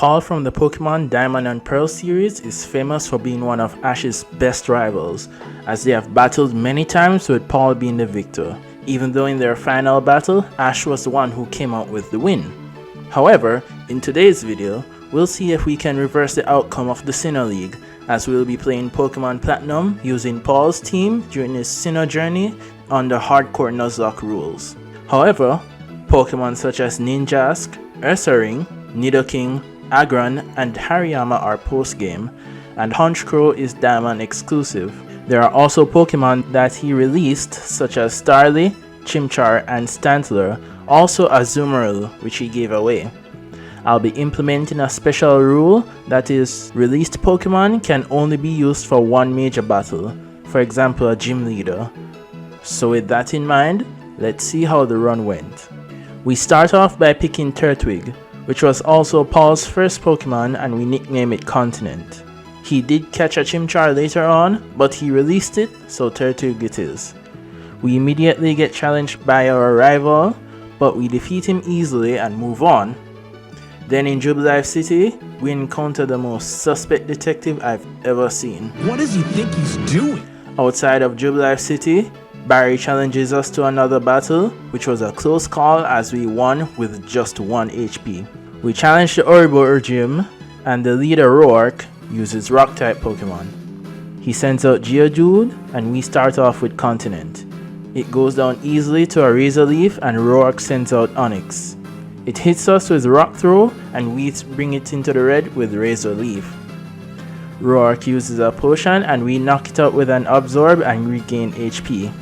Paul from the Pokémon Diamond and Pearl series is famous for being one of Ash's best rivals, as they have battled many times with Paul being the victor, even though in their final battle, Ash was the one who came out with the win. However, in today's video, we'll see if we can reverse the outcome of the Sinnoh League, as we'll be playing Pokémon Platinum using Paul's team during his Sinnoh journey under Hardcore Nuzlocke Rules. However, Pokémon such as Ninjask, Ursaring, Nidoking, Aggron, and Hariyama are post-game, and Honchkrow is Diamond exclusive. There are also Pokémon that he released such as Starly, Chimchar, and Stantler, also Azumarill, which he gave away. I'll be implementing a special rule that is released Pokémon can only be used for one major battle, for example a gym leader. So with that in mind, let's see how the run went. We start off by picking Turtwig, which was also Paul's first Pokémon, and we nickname it Continent. He did catch a Chimchar later on, but he released it, so Turtwig it is. We immediately get challenged by our rival, but we defeat him easily and move on. Then in Jubilife City, we encounter the most suspect detective I've ever seen. What does he think he's doing? Outside of Jubilife City, Barry challenges us to another battle, which was a close call as we won with just 1 HP. We challenge the Ouroboros gym, and the leader Roark uses Rock-type Pokemon. He sends out Geodude, and we start off with Continent. It goes down easily to a Razor Leaf, and Roark sends out Onix. It hits us with Rock Throw, and we bring it into the red with Razor Leaf. Roark uses a potion, and we knock it out with an Absorb and regain HP.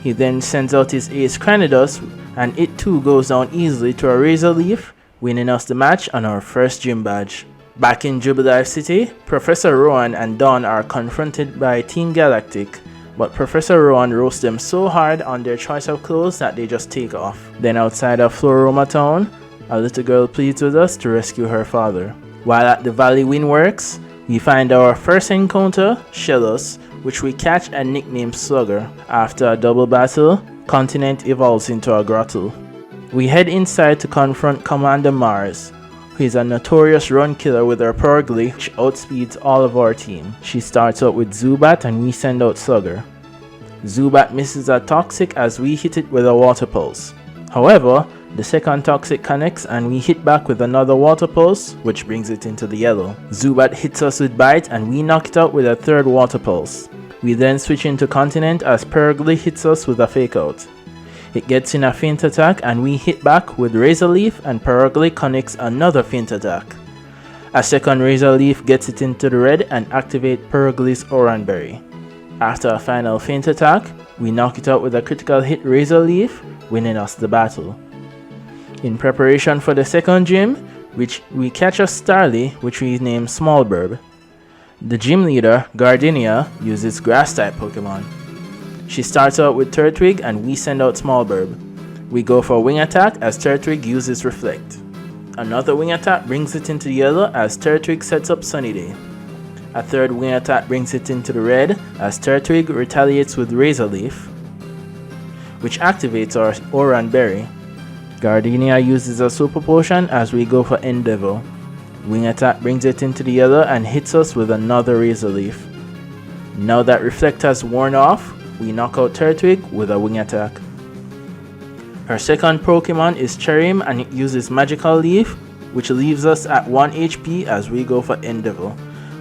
He then sends out his Ace Cranidos, and it too goes down easily to a Razor Leaf, winning us the match on our first gym badge. Back in Jubilife City, Professor Rowan and Dawn are confronted by Team Galactic, but Professor Rowan roasts them so hard on their choice of clothes that they just take off. Then outside of Floroma Town, a little girl pleads with us to rescue her father. While at the Valley Windworks, we find our first encounter, Shellos, which we catch and nickname Slugger. After a double battle, Continent evolves into a Grottle. We head inside to confront Commander Mars, who is a notorious run killer with her Purgly, which outspeeds all of our team. She starts out with Zubat and we send out Slugger. Zubat misses a Toxic as we hit it with a Water Pulse. However, the second Toxic connects and we hit back with another Water Pulse, which brings it into the yellow. Zubat hits us with Bite and we knock it out with a third Water Pulse. We then switch into Continent as Purgly hits us with a Fake Out. It gets in a Feint Attack and we hit back with Razor Leaf, and Purgly connects another Feint Attack. A second Razor Leaf gets it into the red and activates Purgly's Oranberry. After a final Feint Attack, we knock it out with a critical hit Razor Leaf, winning us the battle. In preparation for the second gym, which we catch a Starly, which we name Smallburb. The gym leader, Gardenia, uses Grass-type Pokemon. She starts out with Turtwig and we send out Smallburb. We go for Wing Attack as Turtwig uses Reflect. Another Wing Attack brings it into the yellow as Turtwig sets up Sunny Day. A third Wing Attack brings it into the red as Turtwig retaliates with Razor Leaf, which activates our Oranberry. Gardenia uses a Super Potion as we go for Endeavor. Wing Attack brings it into the yellow and hits us with another Razor Leaf. Now that Reflect has worn off, we knock out Turtwig with a Wing Attack. Her second Pokemon is Cherrim and it uses Magical Leaf, which leaves us at 1 HP as we go for Endeavor,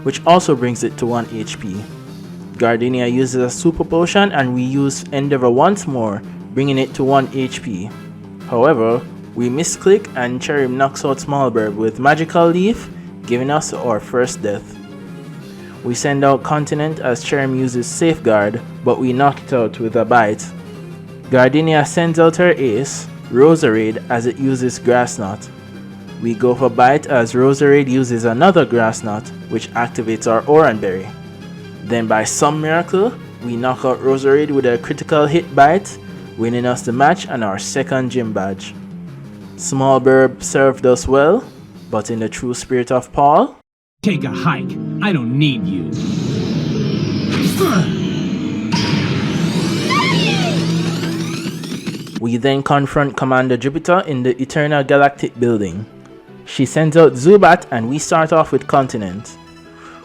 which also brings it to 1 HP. Gardenia uses a Super Potion and we use Endeavor once more, bringing it to 1 HP. However, we misclick and Cherrim knocks out Smallburb with Magical Leaf, giving us our first death. We send out Continent as Cherrim uses Safeguard, but we knock it out with a Bite. Gardenia sends out her ace, Roserade, as it uses Grass Knot. We go for Bite as Roserade uses another Grass Knot, which activates our Oranberry. Then by some miracle, we knock out Roserade with a critical hit Bite, winning us the match and our second gym badge. Smallburb served us well, but in the true spirit of Paul, Take a hike. I don't need you. we then confront Commander Jupiter in the Eternal Galactic building. She sends out Zubat and we start off with Continent.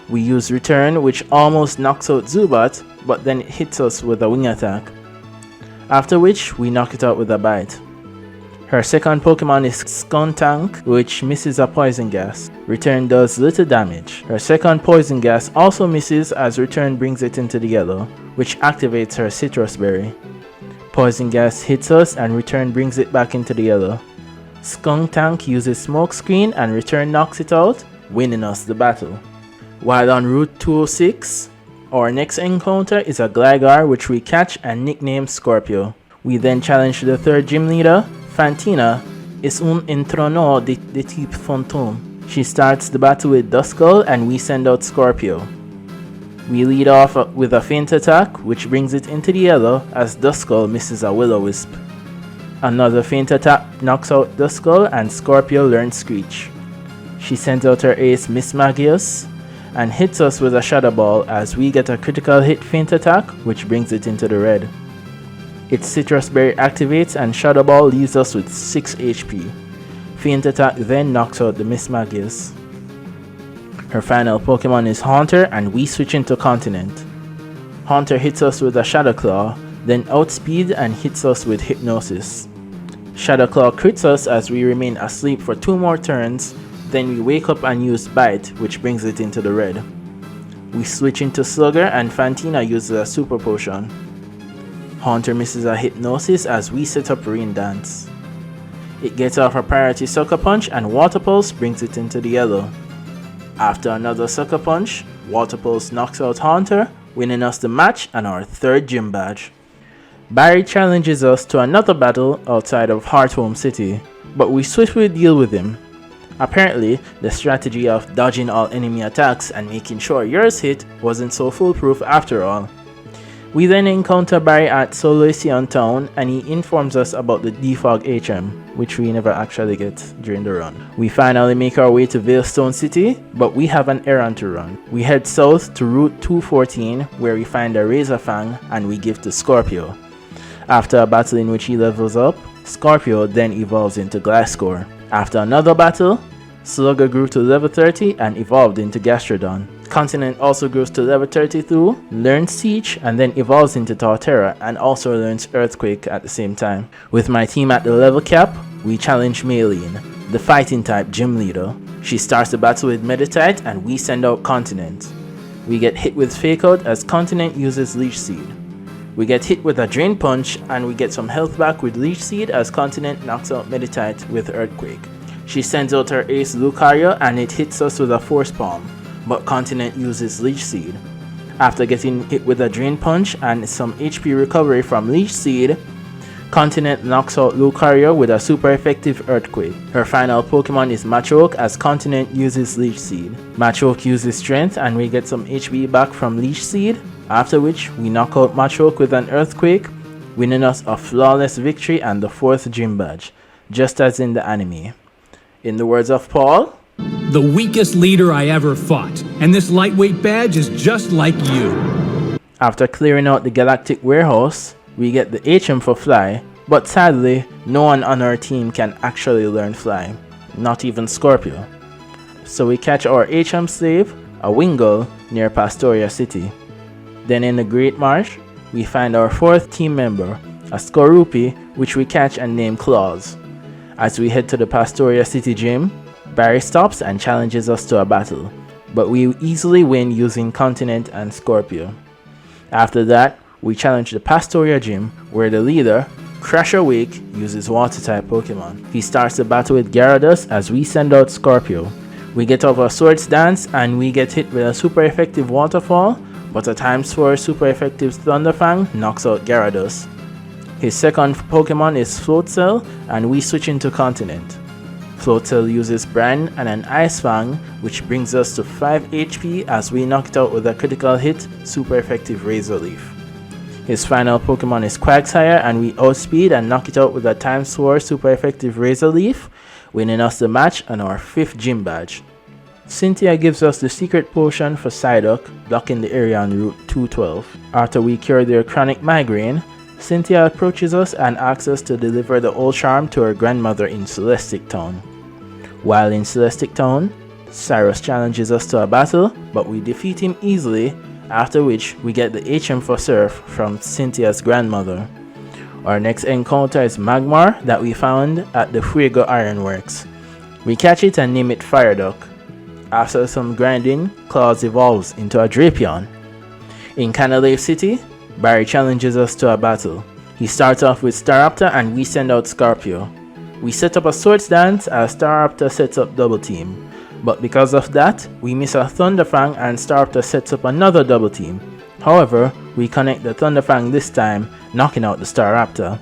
We use Return, which almost knocks out Zubat, but then it hits us with a wing attack. After which, we knock it out with a Bite. Her second Pokemon is Skuntank, which misses a Poison Gas. Return does little damage. Her second Poison Gas also misses as Return brings it into the yellow, which activates her Citrus Berry. Poison Gas hits us and Return brings it back into the yellow. Skuntank uses Smoke Screen and Return knocks it out, winning us the battle. While on Route 206, our next encounter is a Gligar which we catch and nickname Scorpio. We then challenge the third gym leader, Fantina, is un entrono de type fantôme. She starts the battle with Duskull and we send out Scorpio. We lead off with a feint attack which brings it into the yellow as Duskull misses a Will-O-Wisp. Another feint attack knocks out Duskull and Scorpio learns Screech. She sends out her ace Mismagius and hits us with a Shadow Ball as we get a critical hit feint attack which brings it into the red. Its Citrus Berry activates and Shadow Ball leaves us with 6 HP. Feint attack then knocks out the Mismagius. Her final Pokemon is Haunter and we switch into Continent. Haunter hits us with a Shadow Claw, then outspeed and hits us with Hypnosis. Shadow Claw crits us as we remain asleep for 2 more turns, then we wake up and use Bite, which brings it into the red. We switch into Slugger and Fantina uses a Super Potion. Haunter misses a Hypnosis as we set up Rain Dance. It gets off a priority Sucker Punch and Water Pulse brings it into the yellow. After another Sucker Punch, Water Pulse knocks out Haunter, winning us the match and our third gym badge. Barry challenges us to another battle outside of Hearthome City, but we swiftly deal with him. Apparently, the strategy of dodging all enemy attacks and making sure yours hit wasn't so foolproof after all. We then encounter Barry at Solution Town and he informs us about the Defog HM, which we never actually get during the run. We finally make our way to Veilstone City, but we have an errand to run. We head south to Route 214 where we find a Razorfang and we give to Scorpio. After a battle in which he levels up, Scorpio then evolves into Gliscor. After another battle, Slugger grew to level 30 and evolved into Gastrodon. Continent also grows to level 32, learns Siege, and then evolves into Torterra and also learns Earthquake at the same time. With my team at the level cap, we challenge Maylene, the fighting type gym leader. She starts the battle with Meditite and we send out Continent. We get hit with Fake Out as Continent uses Leech Seed. We get hit with a Drain Punch and we get some health back with Leech Seed as Continent knocks out Meditite with Earthquake. She sends out her ace Lucario and it hits us with a Force Palm, but Continent uses Leech Seed. After getting hit with a Drain Punch and some HP recovery from Leech Seed, Continent knocks out Lucario with a super effective Earthquake. Her final Pokemon is Machoke as Continent uses Leech Seed. Machoke uses Strength and we get some HP back from Leech Seed, after which we knock out Machoke with an Earthquake, winning us a flawless victory and the 4th gym badge, just as in the anime. In the words of Paul, The weakest leader I ever fought, and this lightweight badge is just like you. After clearing out the Galactic Warehouse, we get the HM for Fly, but sadly, no one on our team can actually learn Fly, not even Scorpio. So we catch our HM slave, a Wingull, near Pastoria City. Then in the Great Marsh, we find our 4th team member, a Skorupi, which we catch and name Claws. As we head to the Pastoria City gym, Barry stops and challenges us to a battle, but we easily win using Continent and Scorpio. After that, we challenge the Pastoria gym where the leader, Crasher Wake, uses Water-type Pokemon. He starts the battle with Gyarados as we send out Scorpio. We get off our Swords Dance and we get hit with a super effective Waterfall, but a ×4 super effective Thunderfang knocks out Gyarados. His second Pokemon is Floatzel and we switch into Continent. Floatzel uses Brand and an Ice Fang, which brings us to 5 HP as we knock it out with a critical hit, super effective Razor Leaf. His final Pokemon is Quagsire and we outspeed and knock it out with a ×4 super effective Razor Leaf, winning us the match and our 5th gym badge. Cynthia gives us the secret potion for Psyduck, blocking the area on Route 212. After we cure their chronic migraine, Cynthia approaches us and asks us to deliver the old charm to her grandmother in Celestic Town. While in Celestic Town, Cyrus challenges us to a battle, but we defeat him easily, after which we get the HM for Surf from Cynthia's grandmother. Our next encounter is Magmar that we found at the Fuego Ironworks. We catch it and name it Fireduck. After some grinding, Claws evolves into a Drapion. In Canalave City, Barry challenges us to a battle. He starts off with Staraptor and we send out Scorpio. We set up a swords dance as Staraptor sets up double team, but because of that, we miss a Thunderfang and Staraptor sets up another double team. However, we connect the Thunderfang this time, knocking out the Staraptor.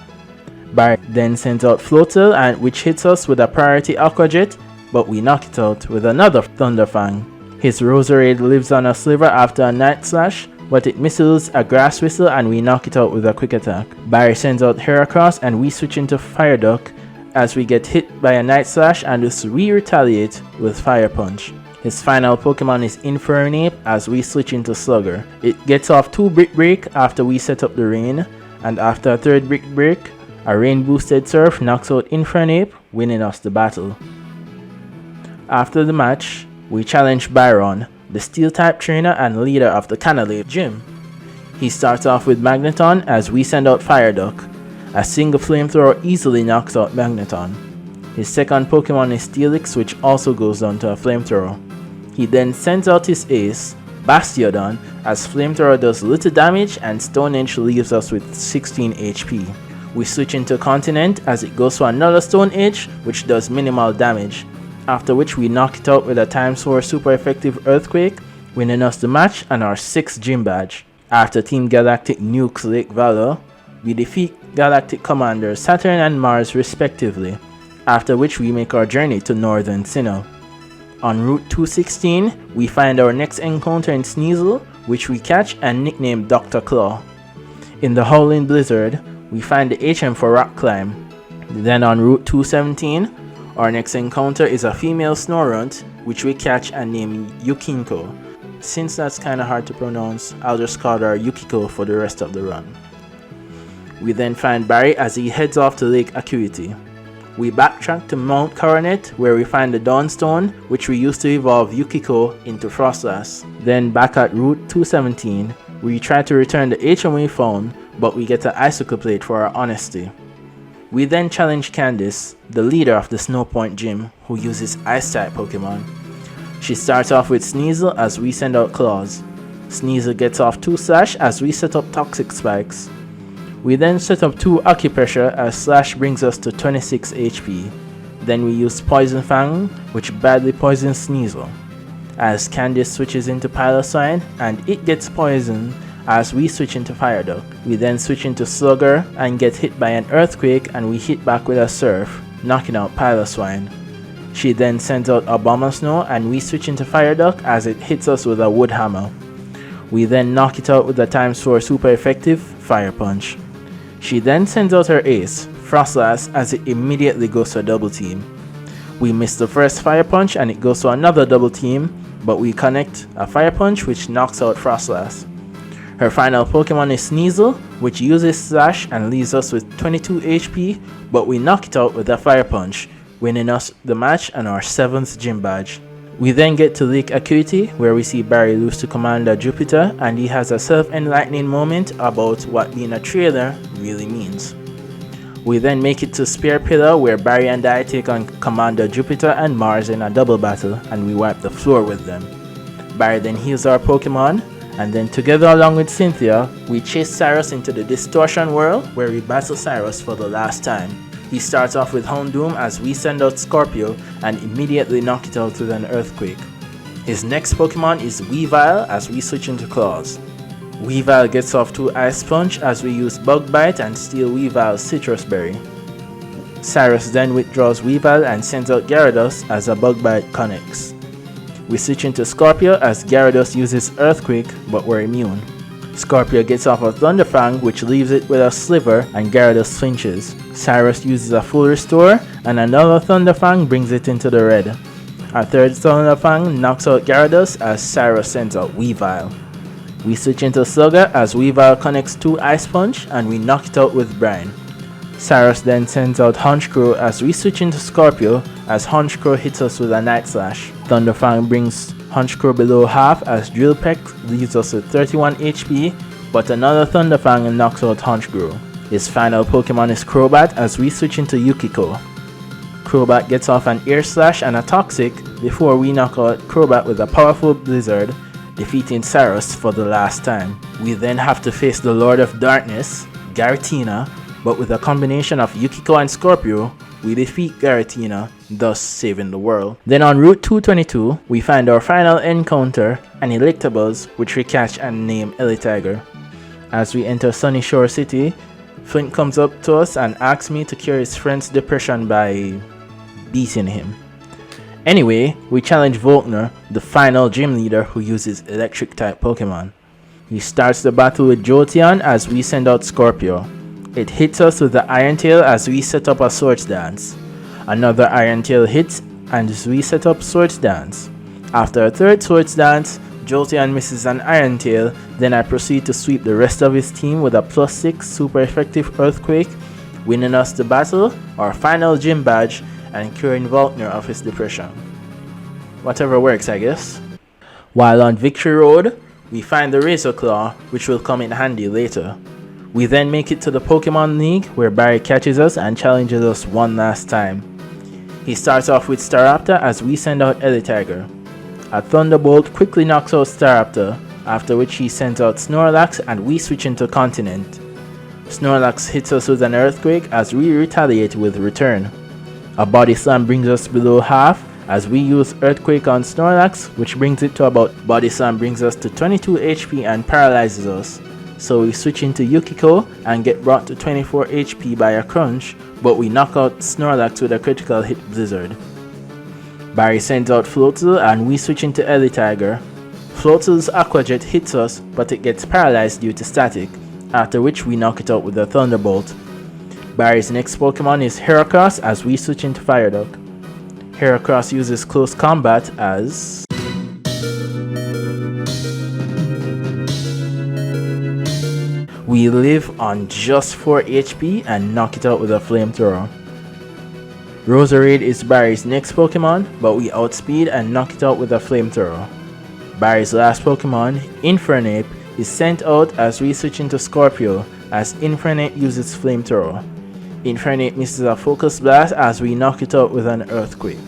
Barry then sends out Floatzel and which hits us with a priority Aqua Jet, but we knock it out with another Thunderfang. His Roserade lives on a sliver after a Night Slash, but it misses a Grass Whistle and we knock it out with a quick attack. Barry sends out Heracross and we switch into Fireduck as we get hit by a Night Slash and thus we retaliate with Fire Punch. His final Pokemon is Infernape as we switch into Slugger. It gets off 2 Brick Break after we set up the Rain, and after a 3rd Brick Break, a Rain boosted Surf knocks out Infernape, winning us the battle. After the match, we challenge Byron, the Steel-type trainer and leader of the Canalave gym. He starts off with Magneton as we send out Fireduck. A single Flamethrower easily knocks out Magneton. His second Pokemon is Steelix, which also goes down to a Flamethrower. He then sends out his ace, Bastiodon, as Flamethrower does little damage and Stone Edge leaves us with 16 HP. We switch into Continent as it goes for another Stone Edge, which does minimal damage, after which we knock it out with a times 4 super effective Earthquake, winning us the match and our 6th gym badge. After Team Galactic nukes Lake Valor, we defeat Galactic Commanders Saturn and Mars respectively, after which we make our journey to Northern Sinnoh. On Route 216, we find our next encounter in Sneasel, which we catch and nickname Dr. Claw. In the Howling Blizzard, we find the HM for Rock Climb. Then on Route 217, our next encounter is a female Snorunt, which we catch and name Yukinko. Since that's kinda hard to pronounce, I'll just call her Yukiko for the rest of the run. We then find Barry as he heads off to Lake Acuity. We backtrack to Mount Coronet where we find the Dawnstone, which we used to evolve Yukiko into Frostlass. Then back at Route 217, we try to return the HM we found, but we get an Icicle Plate for our honesty. We then challenge Candice, the leader of the Snow Point gym, who uses Ice-type Pokemon. She starts off with Sneasel as we send out Claws. Sneasel gets off 2 Slash as we set up Toxic Spikes. We then set up 2 Acupressure as Slash brings us to 26 HP. Then we use Poison Fang, which badly poisons Sneasel. As Candice switches into Piloswine and it gets poisoned as we switch into Fireduck. We then switch into Slugger and get hit by an Earthquake and we hit back with a Surf, knocking out Piloswine. She then sends out Abomasnow and we switch into Fireduck as it hits us with a Wood Hammer. We then knock it out with a times 4 super effective Fire Punch. She then sends out her ace, Frostlass, as it immediately goes to a double team. We miss the first Fire Punch and it goes to another double team, but we connect a Fire Punch which knocks out Frostlass. Her final Pokemon is Sneasel, which uses Slash and leaves us with 22 HP, but we knock it out with a Fire Punch, winning us the match and our 7th gym badge. We then get to Lake Acuity, where we see Barry lose to Commander Jupiter, and he has a self-enlightening moment about what being a trainer really means. We then make it to Spear Pillar, where Barry and I take on Commander Jupiter and Mars in a double battle, and we wipe the floor with them. Barry then heals our Pokemon, and then together along with Cynthia, we chase Cyrus into the Distortion world, where we battle Cyrus for the last time. He starts off with Houndoom as we send out Scorpio and immediately knock it out with an Earthquake. His next Pokemon is Weavile as we switch into Claws. Weavile gets off 2 Ice Punch as we use Bug Bite and steal Weavile's Citrus Berry. Cyrus then withdraws Weavile and sends out Gyarados as a Bug Bite connects. We switch into Scorpio as Gyarados uses Earthquake, but we're immune. Scorpio gets off a Thunderfang, which leaves it with a Sliver, and Gyarados flinches. Cyrus uses a Full Restore, and another Thunderfang brings it into the red. Our 3rd Thunderfang knocks out Gyarados as Cyrus sends out Weavile. We switch into Slugger as Weavile connects 2 Ice Punch, and we knock it out with Brine. Cyrus then sends out Honchkrow as we switch into Scorpio as Honchkrow hits us with a Night Slash. Thunderfang brings Honchkrow below half as Drill Peck leaves us with 31 HP, but another Thunderfang knocks out Honchkrow. His final Pokemon is Crobat as we switch into Yukiko. Crobat gets off an Air Slash and a Toxic before we knock out Crobat with a powerful Blizzard, defeating Cyrus for the last time. We then have to face the Lord of Darkness, Garatina, but with a combination of Yukiko and Scorpio, we defeat Garatina, thus saving the world. Then on Route 222, we find our final encounter, an Electabuzz, which we catch and name Elitiger. As we enter Sunny Shore City, Flint comes up to us and asks me to cure his friend's depression by beating him. Anyway, we challenge Volkner, the final gym leader who uses electric type Pokemon. He starts the battle with Jolteon as we send out Scorpio. It hits us with the Iron Tail as we set up a Swords Dance. Another Iron Tail hits and we set up Swords Dance. After a third Swords Dance, Jolteon misses an Iron Tail, then I proceed to sweep the rest of his team with a +6 super effective Earthquake, winning us the battle, our final gym badge, and curing Volkner of his depression. Whatever works, I guess. While on Victory Road, we find the Razor Claw, which will come in handy later. We then make it to the Pokemon League where Barry catches us and challenges us one last time. He starts off with Staraptor as we send out Elitiger. A Thunderbolt quickly knocks out Staraptor, after which he sends out Snorlax and we switch into Continent. Snorlax hits us with an Earthquake as we retaliate with Return. A Body Slam brings us below half as we use Earthquake on Snorlax, which brings it to about Body Slam brings us to 22 HP and paralyzes us. So we switch into Yukiko and get brought to 24 HP by a Crunch, but we knock out Snorlax with a critical hit Blizzard. Barry sends out Floatzel and we switch into Elitiger. Floatzel's Aqua Jet hits us, but it gets paralyzed due to static, after which we knock it out with a Thunderbolt. Barry's next Pokemon is Heracross as we switch into Fire Duck. Heracross uses Close Combat as we live on just 4 HP and knock it out with a Flamethrower. Roserade is Barry's next Pokemon, but we outspeed and knock it out with a Flamethrower. Barry's last Pokemon, Infernape, is sent out as we switch into Scorpio as Infernape uses Flamethrower. Infernape misses a Focus Blast as we knock it out with an Earthquake.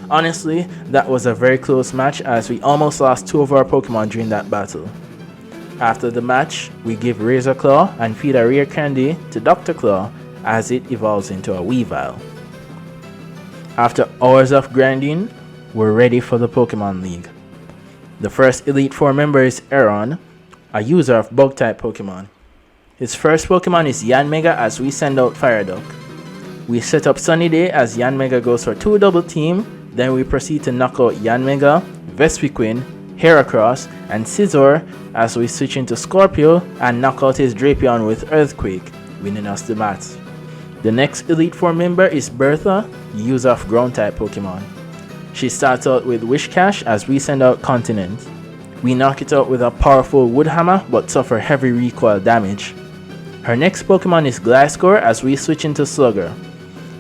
Honestly, that was a very close match as we almost lost 2 of our Pokemon during that battle. After the match, we give Razor Claw and feed a rare candy to Dr. Claw as it evolves into a Weavile. After hours of grinding, we're ready for the Pokemon League. The first Elite Four member is Aron, a user of Bug-type Pokemon. His first Pokemon is Yanmega as we send out Fire Duck. We set up Sunny Day as Yanmega goes for 2 double team, then we proceed to knock out Yanmega, Vespiquen, Heracross, and Scizor as we switch into Scorpio and knock out his Drapion with Earthquake, winning us the match. The next Elite Four member is Bertha, user of Ground-type Pokemon. She starts out with Wishcash as we send out Continent. We knock it out with a powerful Wood Hammer but suffer heavy recoil damage. Her next Pokemon is Gliscor as we switch into Slugger.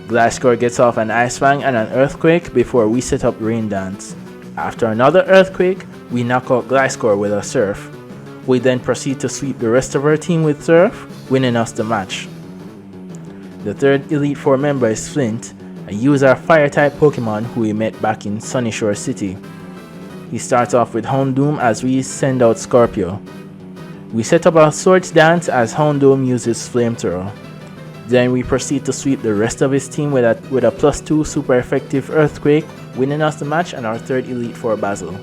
Gliscor gets off an Ice Fang and an Earthquake before we set up Rain Dance. After another Earthquake, we knock out Gliscor with a Surf. We then proceed to sweep the rest of our team with Surf, winning us the match. The third Elite Four member is Flint, a user of Fire-type Pokemon who we met back in Sunny Shore City. He starts off with Houndoom as we send out Scorpio. We set up our Swords Dance as Houndoom uses Flamethrower. Then we proceed to sweep the rest of his team with a +2 super effective Earthquake, winning us the match and our third Elite Four Basil.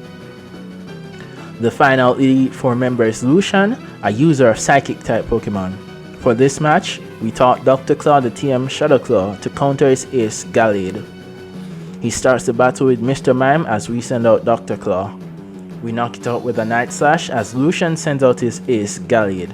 The final Elite Four member is Lucian, a user of Psychic-type Pokemon. For this match, we taught Dr. Claw the TM Shadow Claw to counter his ace Gallade. He starts the battle with Mr. Mime as we send out Dr. Claw. We knock it out with a Night Slash as Lucian sends out his ace Gallade.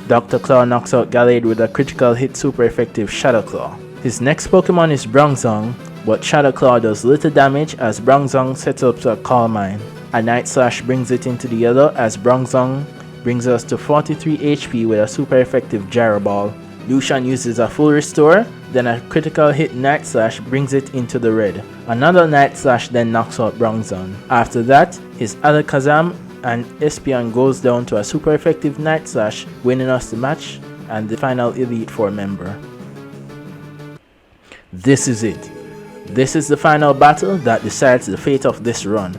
Dr. Claw knocks out Gallade with a critical hit super effective Shadow Claw. His next Pokemon is Bronzong, but Shadow Claw does little damage as Bronzong sets up a Calm Mind. A Night Slash brings it into the yellow as Bronzong brings us to 43 HP with a super effective Gyro Ball, Lucian uses a full restore, then a critical hit Night Slash brings it into the red. Another Night Slash then knocks out Bronzong. After that, his Alakazam and Espeon goes down to a super effective Night Slash, winning us the match and the final Elite Four member. This is it. This is the final battle that decides the fate of this run.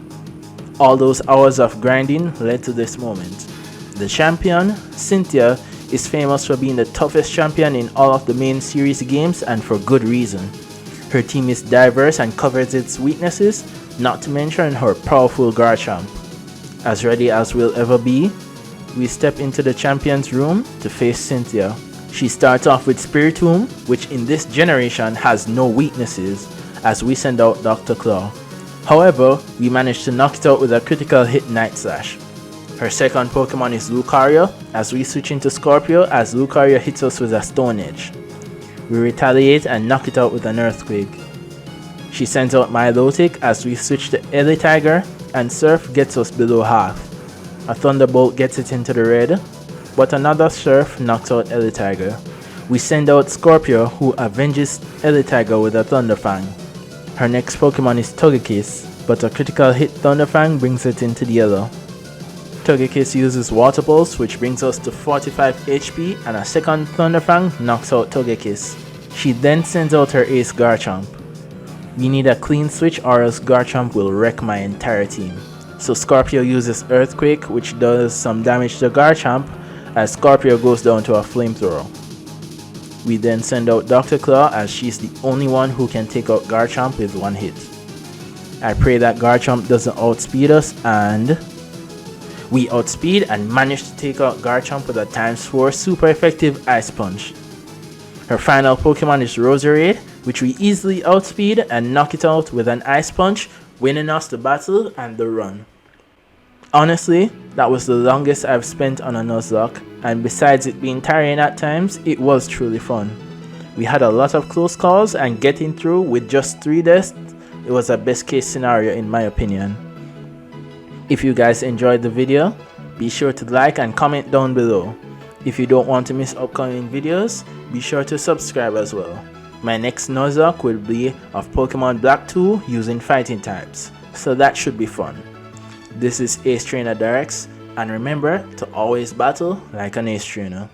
All those hours of grinding led to this moment. The champion, Cynthia, is famous for being the toughest champion in all of the main series games, and for good reason. Her team is diverse and covers its weaknesses, not to mention her powerful Garchomp. As ready as we'll ever be, we step into the champion's room to face Cynthia. She starts off with Spiritomb, which in this generation has no weaknesses, as we send out Dr. Claw. However, we manage to knock it out with a critical hit Night Slash. Her second Pokemon is Lucario, as we switch into Scorpio as Lucario hits us with a Stone Edge. We retaliate and knock it out with an Earthquake. She sends out Milotic as we switch to Elitiger, and Surf gets us below half. A Thunderbolt gets it into the red, but another Surf knocks out Elitiger. We send out Scorpio, who avenges Elitiger with a Thunderfang. Her next Pokemon is Togekiss, but a critical hit Thunderfang brings it into the yellow. Togekiss uses Water Pulse, which brings us to 45 HP, and a second Thunderfang knocks out Togekiss. She then sends out her ace Garchomp. We need a clean switch or else Garchomp will wreck my entire team. So Scorpio uses Earthquake, which does some damage to Garchomp, as Scorpio goes down to a Flamethrower. We then send out Dr. Claw, as she's the only one who can take out Garchomp with one hit. I pray that Garchomp doesn't outspeed us, and we outspeed and manage to take out Garchomp with a ×4 super effective Ice Punch. Her final Pokemon is Roserade, which we easily outspeed and knock it out with an Ice Punch, winning us the battle and the run. Honestly, that was the longest I've spent on a Nuzlocke, and besides it being tiring at times, it was truly fun. We had a lot of close calls, and getting through with just 3 deaths, it was a best case scenario in my opinion. If you guys enjoyed the video, be sure to like and comment down below. If you don't want to miss upcoming videos, be sure to subscribe as well. My next Nuzlocke will be of Pokemon Black 2 using fighting types, so that should be fun. This is Ace Trainer Daryx, and remember to always battle like an Ace Trainer.